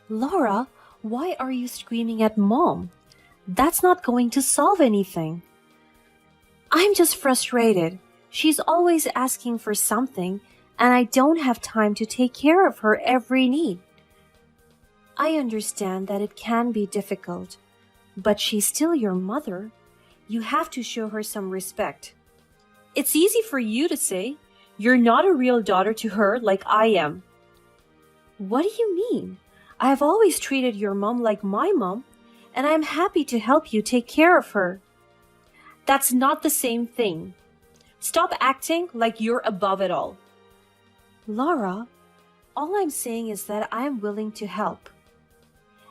Laura, why are you screaming at mom? That's not going to solve anything. I'm just frustrated. She's always asking for something, and I don't have time to take care of her every need. I understand that it can be difficult, but she's still your mother. You have to show her some respect. It's easy for you to say. You're not a real daughter to her like I am. What do you mean? I have always treated your mom like my mom, and I'm happy to help you take care of her. That's not the same thing. Stop acting like you're above it all. Laura, all I'm saying is that I'm willing to help.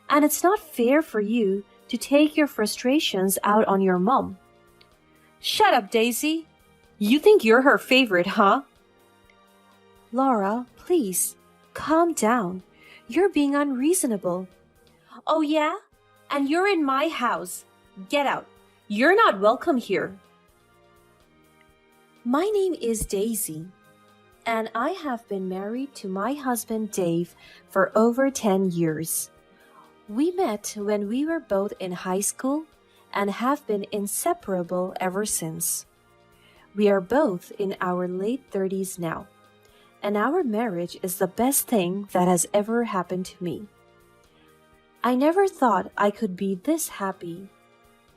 And it's not fair for you to take your frustrations out on your mom. Shut up, Daisy. You think you're her favorite, huh? Laura, please, calm down. You're being unreasonable. Oh yeah? And you're in my house. Get out. You're not welcome here. My name is Daisy, and I have been married to my husband Dave for over 10 years. We met when we were both in high school and have been inseparable ever since. We are both in our late 30s now, and our marriage is the best thing that has ever happened to me. I never thought I could be this happy,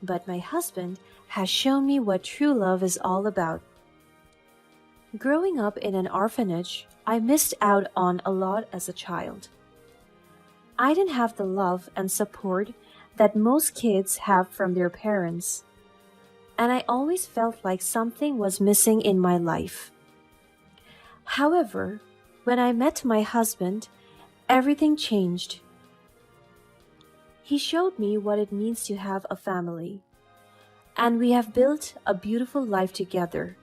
but my husband has shown me what true love is all about. Growing up in an orphanage, I missed out on a lot as a child. I didn't have the love and support that most kids have from their parents, and I always felt like something was missing in my life. However, when I met my husband, everything changed. He showed me what it means to have a family, and we have built a beautiful life together.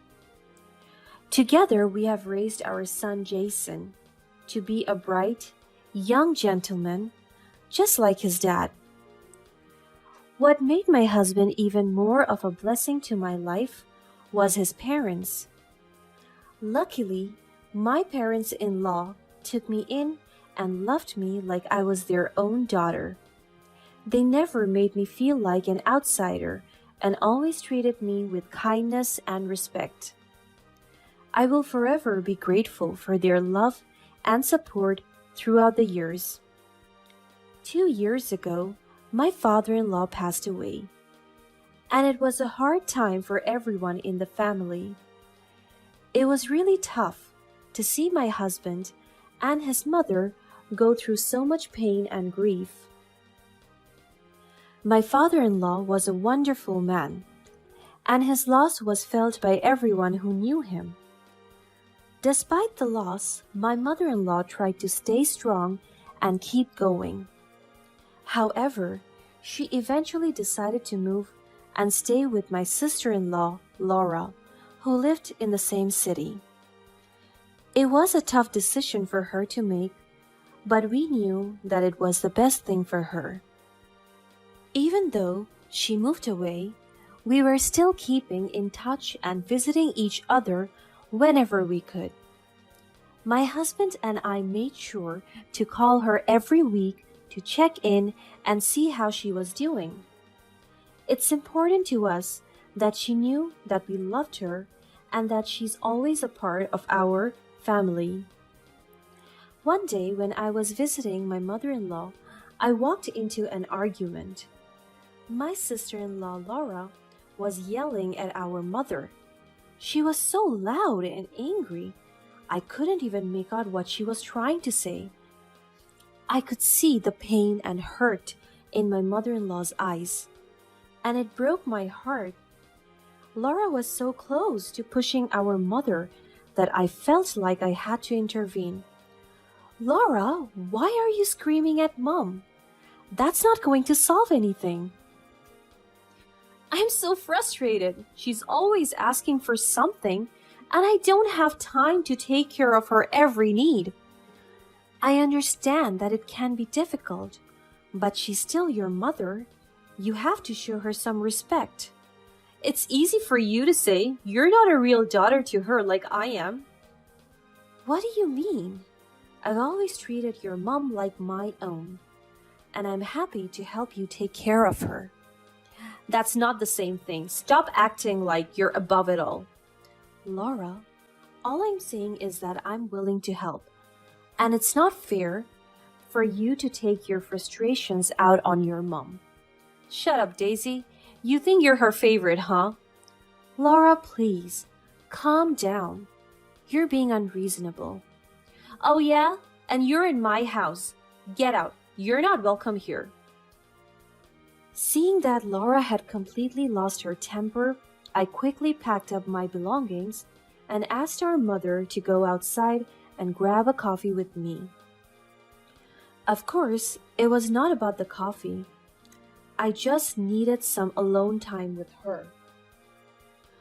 Together, we have raised our son Jason to be a bright, young gentleman, just like his dad. What made my husband even more of a blessing to my life was his parents. Luckily, my parents-in-law took me in and loved me like I was their own daughter. They never made me feel like an outsider and always treated me with kindness and respect. I will forever be grateful for their love and support throughout the years. 2 years ago, my father-in-law passed away, and it was a hard time for everyone in the family. It was really tough to see my husband and his mother go through so much pain and grief. My father-in-law was a wonderful man, and his loss was felt by everyone who knew him. Despite the loss, my mother-in-law tried to stay strong and keep going. However, she eventually decided to move and stay with my sister-in-law, Laura, who lived in the same city. It was a tough decision for her to make, but we knew that it was the best thing for her. Even though she moved away, we were still keeping in touch and visiting each other whenever we could. My husband and I made sure to call her every week to check in and see how she was doing. It's important to us that she knew that we loved her and that she's always a part of our family. One day when I was visiting my mother-in-law, I walked into an argument. My sister-in-law Laura was yelling at our mother. She was so loud and angry, I couldn't even make out what she was trying to say. I could see the pain and hurt in my mother-in-law's eyes, and it broke my heart. Laura was so close to pushing our mother that I felt like I had to intervene. Laura, why are you screaming at mom? That's not going to solve anything. I'm so frustrated. She's always asking for something, and I don't have time to take care of her every need. I understand that it can be difficult, but she's still your mother. You have to show her some respect. It's easy for you to say you're not a real daughter to her like I am. What do you mean? I've always treated your mom like my own. and I'm happy to help you take care of her. That's not the same thing. Stop acting like you're above it all. Laura, all I'm saying is that I'm willing to help, and it's not fair for you to take your frustrations out on your mom. Shut up, Daisy. You think you're her favorite, huh? Laura, please, calm down. You're being unreasonable. Oh yeah? And you're in my house. Get out. You're not welcome here. Seeing that Laura had completely lost her temper, I quickly packed up my belongings and asked our mother to go outside and grab a coffee with me. Of course, it was not about the coffee. I just needed some alone time with her,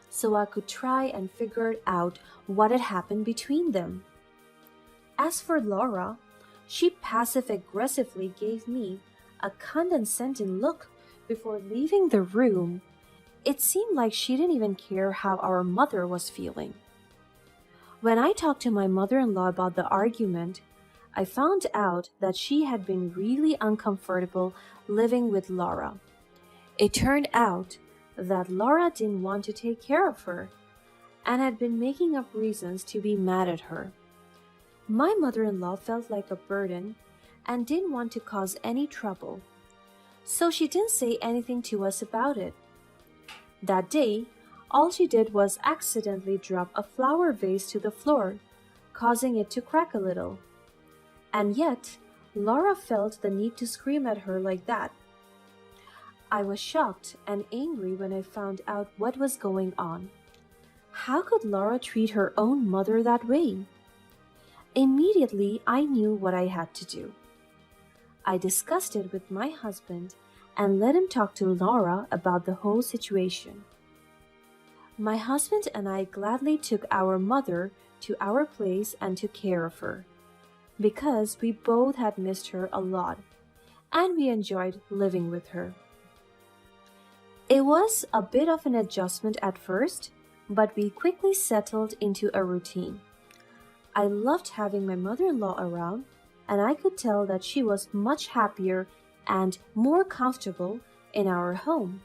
so I could try and figure out what had happened between them. As for Laura, she passive-aggressively gave me a condescending look before leaving the room. It seemed like she didn't even care how our mother was feeling. When I talked to my mother-in-law about the argument, I found out that she had been really uncomfortable living with Laura. It turned out that Laura didn't want to take care of her and had been making up reasons to be mad at her. My mother-in-law felt like a burden and didn't want to cause any trouble, so she didn't say anything to us about it. That day, all she did was accidentally drop a flower vase to the floor, causing it to crack a little. And yet, Laura felt the need to scream at her like that. I was shocked and angry when I found out what was going on. How could Laura treat her own mother that way? Immediately, I knew what I had to do. I discussed it with my husband and let him talk to Laura about the whole situation. My husband and I gladly took our mother to our place and took care of her, because we both had missed her a lot and we enjoyed living with her. It was a bit of an adjustment at first, but we quickly settled into a routine. I loved having my mother-in-law around, and I could tell that she was much happier and more comfortable in our home.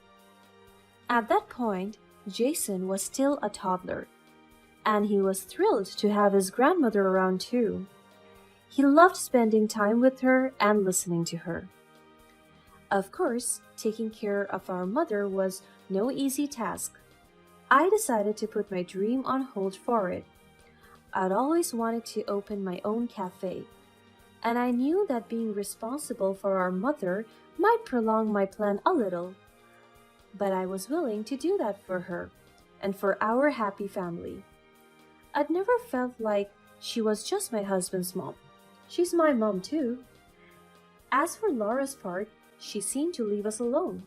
At that point, Jason was still a toddler, and he was thrilled to have his grandmother around too. He loved spending time with her and listening to her. Of course, taking care of our mother was no easy task. I decided to put my dream on hold for it. I'd always wanted to open my own cafe, and I knew that being responsible for our mother might prolong my plan a little. But I was willing to do that for her and for our happy family. I'd never felt like she was just my husband's mom. She's my mom too. As for Laura's part, she seemed to leave us alone.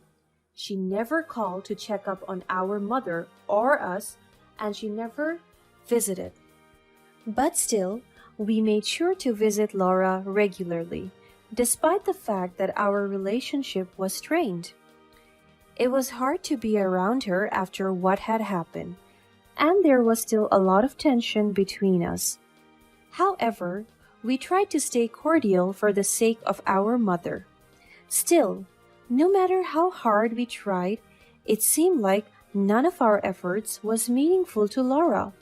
She never called to check up on our mother or us, and she never visited. But still, we made sure to visit Laura regularly, despite the fact that our relationship was strained. It was hard to be around her after what had happened, and there was still a lot of tension between us. However, we tried to stay cordial for the sake of our mother. Still, no matter how hard we tried, it seemed like none of our efforts was meaningful to Laura.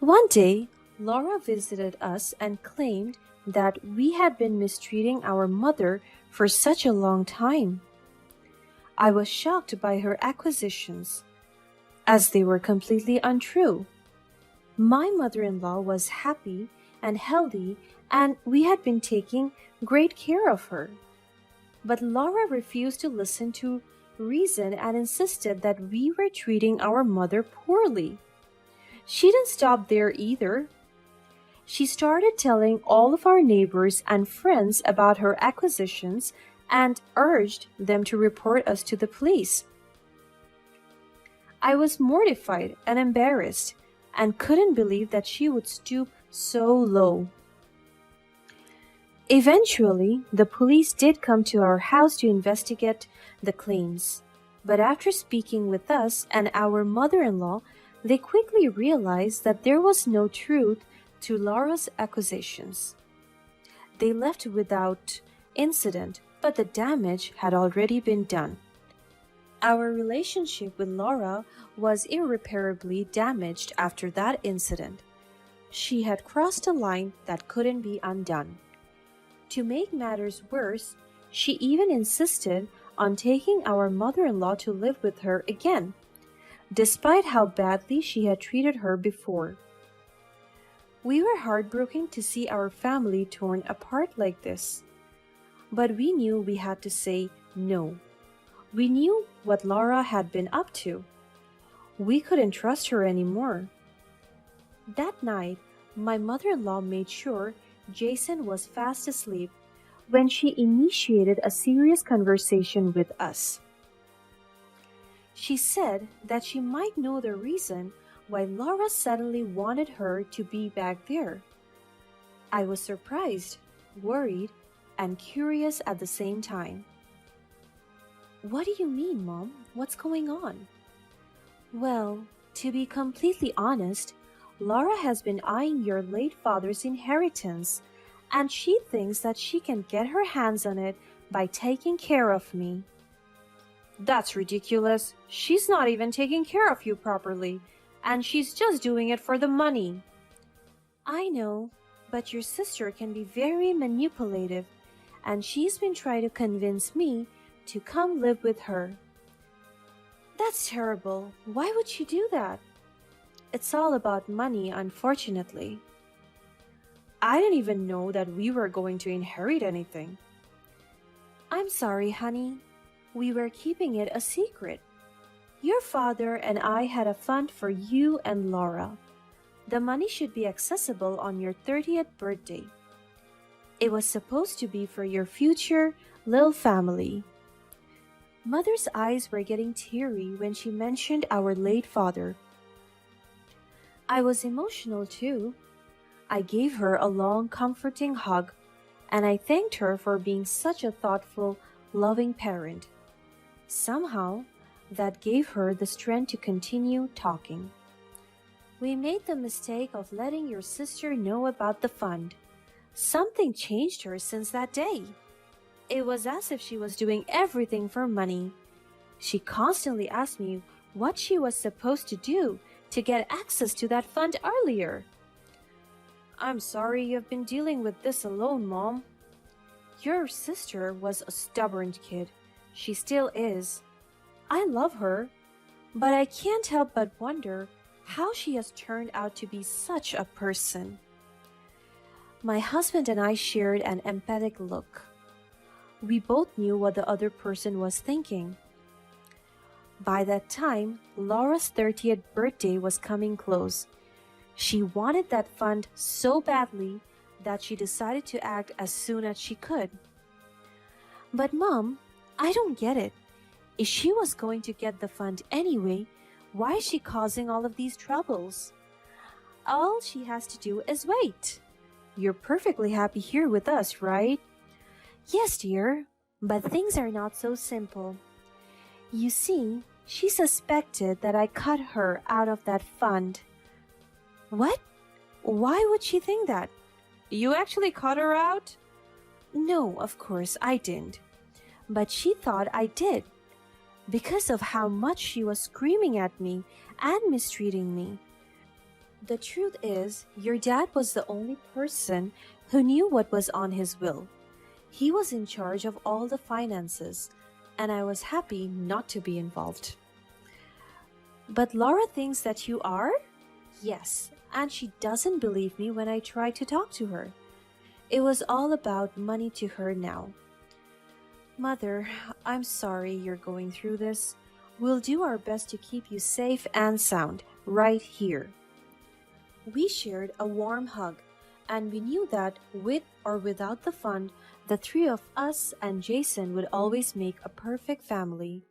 One day, Laura visited us and claimed that we had been mistreating our mother for such a long time. I was shocked by her accusations, as they were completely untrue. My mother-in-law was happy and healthy, and we had been taking great care of her. But Laura refused to listen to reason and insisted that we were treating our mother poorly. She didn't stop there either. She started telling all of our neighbors and friends about her accusations and urged them to report us to the police. I was mortified and embarrassed and couldn't believe that she would stoop so low. Eventually, the police did come to our house to investigate the claims, but after speaking with us and our mother-in-law, they quickly realized that there was no truth to Laura's accusations. They left without incident, but the damage had already been done. Our relationship with Laura was irreparably damaged after that incident. She had crossed a line that couldn't be undone. To make matters worse, she even insisted on taking our mother-in-law to live with her again, despite how badly she had treated her before. We were heartbroken to see our family torn apart like this, but we knew we had to say no. We knew what Laura had been up to. We couldn't trust her anymore. That night, my mother-in-law made sure Jason was fast asleep when she initiated a serious conversation with us. She said that she might know the reason why Laura suddenly wanted her to be back there. I was surprised, worried, and curious at the same time. "What do you mean, Mom? What's going on?" "Well, to be completely honest, Laura has been eyeing your late father's inheritance, and she thinks that she can get her hands on it by taking care of me." "That's ridiculous. She's not even taking care of you properly, and she's just doing it for the money." "I know, but your sister can be very manipulative, and she's been trying to convince me to come live with her." "That's terrible. Why would she do that?" "It's all about money, unfortunately." "I didn't even know that we were going to inherit anything." "I'm sorry, honey. We were keeping it a secret. Your father and I had a fund for you and Laura. The money should be accessible on your 30th birthday. It was supposed to be for your future little family." Mother's eyes were getting teary when she mentioned our late father. I was emotional too. I gave her a long, comforting hug, and I thanked her for being such a thoughtful, loving parent. Somehow, that gave her the strength to continue talking. "We made the mistake of letting your sister know about the fund. Something changed her since that day. It was as if she was doing everything for money. She constantly asked me what she was supposed to do to get access to that fund earlier." "I'm sorry you've been dealing with this alone, Mom." "Your sister was a stubborn kid. She still is. I love her, but I can't help but wonder how she has turned out to be such a person." My husband and I shared an emphatic look. We both knew what the other person was thinking. By that time, Laura's 30th birthday was coming close. She wanted that fund so badly that she decided to act as soon as she could. "But Mom, I don't get it. If she was going to get the fund anyway, why is she causing all of these troubles?" "All she has to do is wait. You're perfectly happy here with us, right?" "Yes, dear, but things are not so simple. You see, she suspected that I cut her out of that fund." "What? Why would she think that?" "You actually cut her out?" "No, of course I didn't. But she thought I did, because of how much she was screaming at me and mistreating me. The truth is, your dad was the only person who knew what was on his will. He was in charge of all the finances, and I was happy not to be involved." "But Laura thinks that you are?" "Yes, and she doesn't believe me when I try to talk to her. It was all about money to her now." "Mother, I'm sorry you're going through this. We'll do our best to keep you safe and sound, right here." We shared a warm hug, and we knew that with or without the fund, the three of us and Jason would always make a perfect family.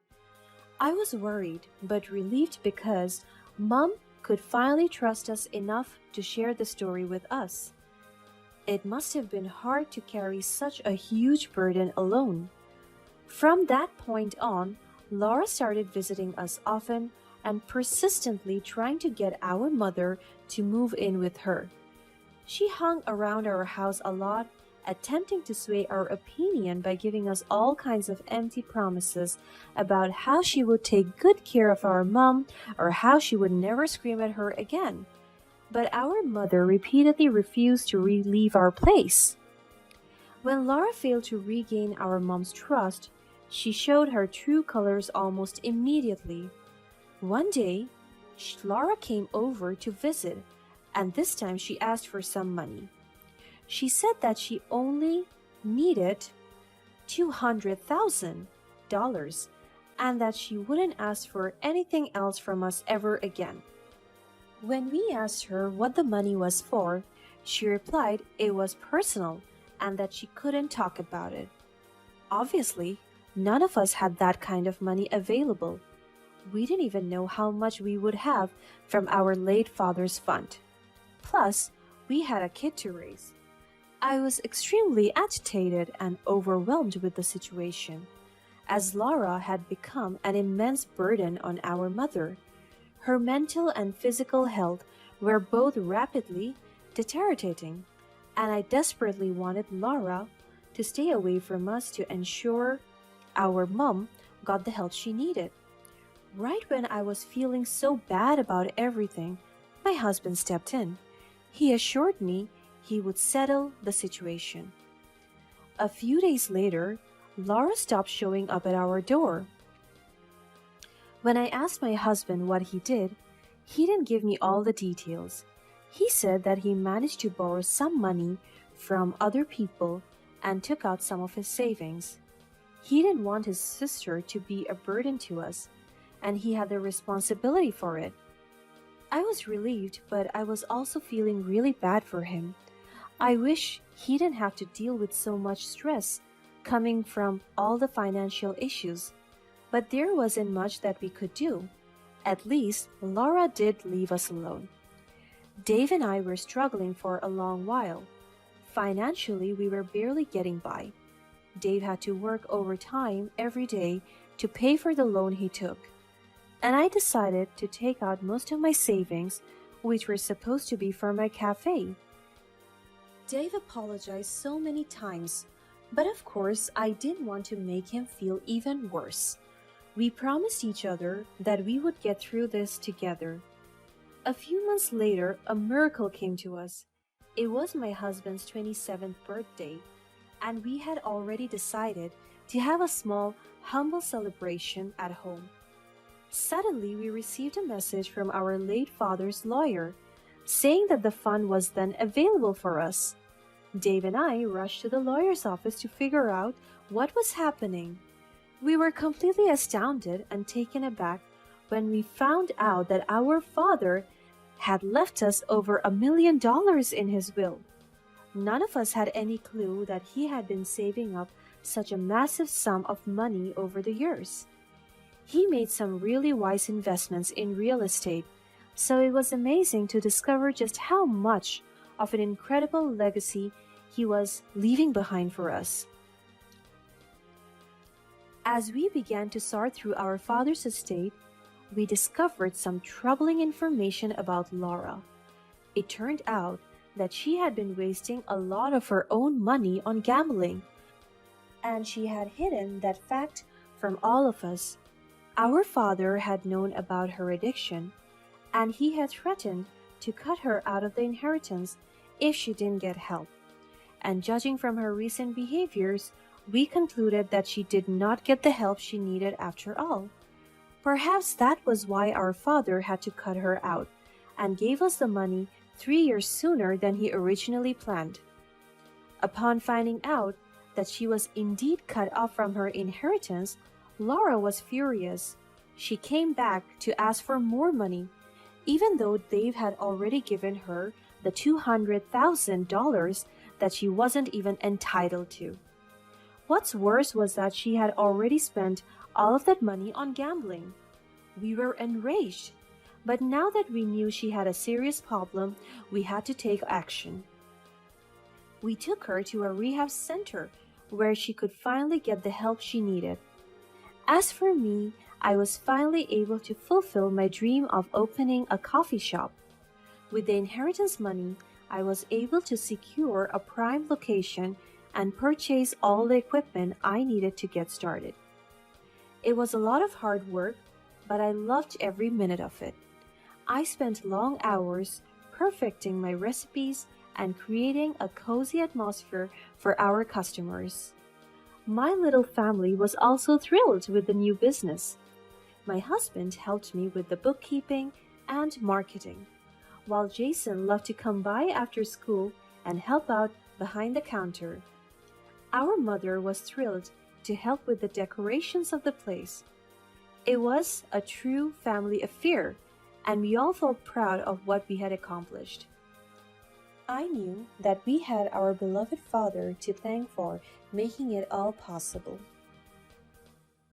I was worried but relieved because Mom could finally trust us enough to share the story with us. It must have been hard to carry such a huge burden alone. From that point on, Laura started visiting us often and persistently trying to get our mother to move in with her. She hung around our house a lot attempting to sway our opinion by giving us all kinds of empty promises about how she would take good care of our mom or how she would never scream at her again. But our mother repeatedly refused to leave our place. When Laura failed to regain our mom's trust, she showed her true colors almost immediately. One day, Laura came over to visit, and this time she asked for some money. She said that she only needed $200,000 and that she wouldn't ask for anything else from us ever again. When we asked her what the money was for, she replied it was personal and that she couldn't talk about it. Obviously, none of us had that kind of money available. We didn't even know how much we would have from our late father's fund. Plus, we had a kid to raise. I was extremely agitated and overwhelmed with the situation, as Laura had become an immense burden on our mother. Her mental and physical health were both rapidly deteriorating, and I desperately wanted Laura to stay away from us to ensure our mom got the help she needed. Right when I was feeling so bad about everything, my husband stepped in. He assured me he would settle the situation. A few days later, Laura stopped showing up at our door. When I asked my husband what he did, he didn't give me all the details. He said that he managed to borrow some money from other people and took out some of his savings. He didn't want his sister to be a burden to us, and he had the responsibility for it. I was relieved, but I was also feeling really bad for him. I wish he didn't have to deal with so much stress coming from all the financial issues, but there wasn't much that we could do. At least, Laura did leave us alone. Dave and I were struggling for a long while. Financially, we were barely getting by. Dave had to work overtime every day to pay for the loan he took, and I decided to take out most of my savings, which were supposed to be for my cafe. Dave apologized so many times, but of course I didn't want to make him feel even worse. We promised each other that we would get through this together. A few months later, a miracle came to us. It was my husband's 27th birthday, and we had already decided to have a small, humble celebration at home. Suddenly, we received a message from our late father's lawyer, saying that the fund was then available for us. Dave and I rushed to the lawyer's office to figure out what was happening. We were completely astounded and taken aback when we found out that our father had left us over $1 million in his will. None of us had any clue that he had been saving up such a massive sum of money over the years. He made some really wise investments in real estate, so it was amazing to discover just how much of an incredible legacy he was leaving behind for us. As we began to sort through our father's estate, we discovered some troubling information about Laura. It turned out that she had been wasting a lot of her own money on gambling, and she had hidden that fact from all of us. Our father had known about her addiction, and he had threatened to cut her out of the inheritance if she didn't get help. And judging from her recent behaviors, we concluded that she did not get the help she needed after all. Perhaps that was why our father had to cut her out and gave us the money 3 years sooner than he originally planned. Upon finding out that she was indeed cut off from her inheritance, Laura was furious. She came back to ask for more money, even though Dave had already given her the $200,000 that she wasn't even entitled to. What's worse was that she had already spent all of that money on gambling. We were enraged, but now that we knew she had a serious problem, we had to take action. We took her to a rehab center where she could finally get the help she needed. As for me, I was finally able to fulfill my dream of opening a coffee shop. With the inheritance money, I was able to secure a prime location and purchase all the equipment I needed to get started. It was a lot of hard work, but I loved every minute of it. I spent long hours perfecting my recipes and creating a cozy atmosphere for our customers. My little family was also thrilled with the new business. My husband helped me with the bookkeeping and marketing, while Jason loved to come by after school and help out behind the counter. Our mother was thrilled to help with the decorations of the place. It was a true family affair, and we all felt proud of what we had accomplished. I knew that we had our beloved father to thank for making it all possible.